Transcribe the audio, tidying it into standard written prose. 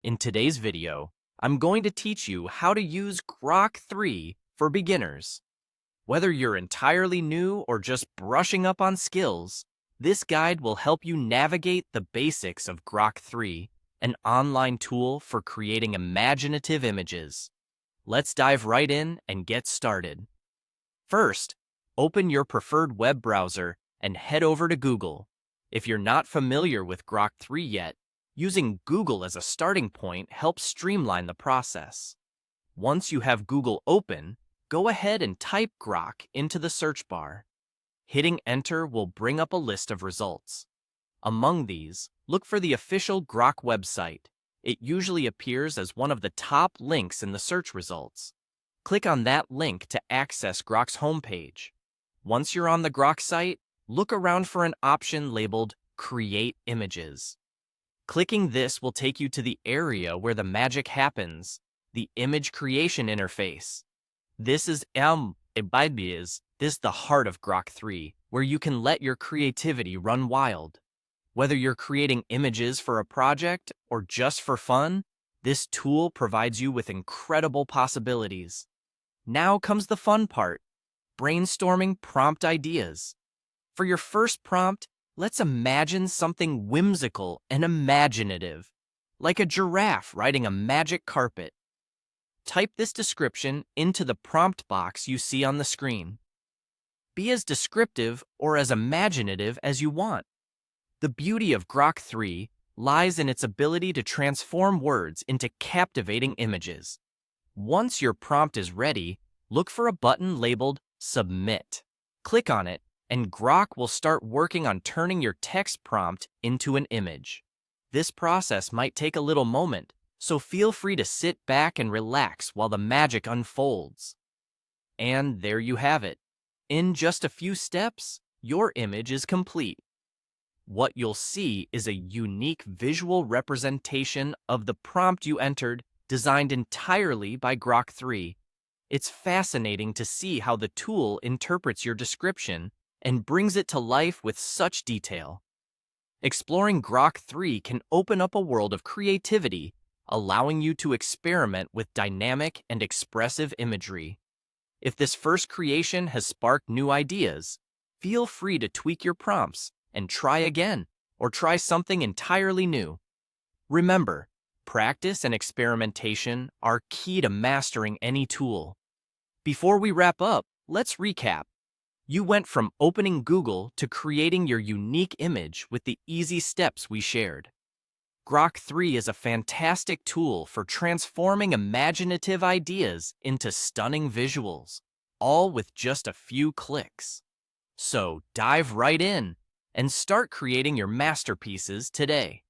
In today's video, I'm going to teach you how to use Grok 3 for beginners. Whether you're entirely new or just brushing up on skills, this guide will help you navigate the basics of Grok 3, an online tool for creating imaginative images. Let's dive right in and get started. First, open your preferred web browser and head over to Google. If you're not familiar with Grok 3 yet, using Google as a starting point helps streamline the process. Once you have Google open, go ahead and type Grok into the search bar. Hitting enter will bring up a list of results. Among these, look for the official Grok website. It usually appears as one of the top links in the search results. Click on that link to access Grok's homepage. Once you're on the Grok site, look around for an option labeled Create Images. Clicking this will take you to the area where the magic happens, the image creation interface. This is the heart of Grok 3, where you can let your creativity run wild. Whether you're creating images for a project or just for fun, this tool provides you with incredible possibilities. Now comes the fun part, brainstorming prompt ideas. For your first prompt, let's imagine something whimsical and imaginative, like a giraffe riding a magic carpet. Type this description into the prompt box you see on the screen. Be as descriptive or as imaginative as you want. The beauty of Grok 3 lies in its ability to transform words into captivating images. Once your prompt is ready, look for a button labeled Submit. Click on it, and Grok will start working on turning your text prompt into an image. This process might take a little moment, so feel free to sit back and relax while the magic unfolds. And there you have it. In just a few steps, your image is complete. What you'll see is a unique visual representation of the prompt you entered, designed entirely by Grok 3. It's fascinating to see how the tool interprets your description and brings it to life with such detail. Exploring Grok 3 can open up a world of creativity, allowing you to experiment with dynamic and expressive imagery. If this first creation has sparked new ideas, feel free to tweak your prompts and try again, or try something entirely new. Remember, practice and experimentation are key to mastering any tool. Before we wrap up, let's recap. You went from opening Google to creating your unique image with the easy steps we shared. Grok 3 is a fantastic tool for transforming imaginative ideas into stunning visuals, all with just a few clicks. So dive right in and start creating your masterpieces today.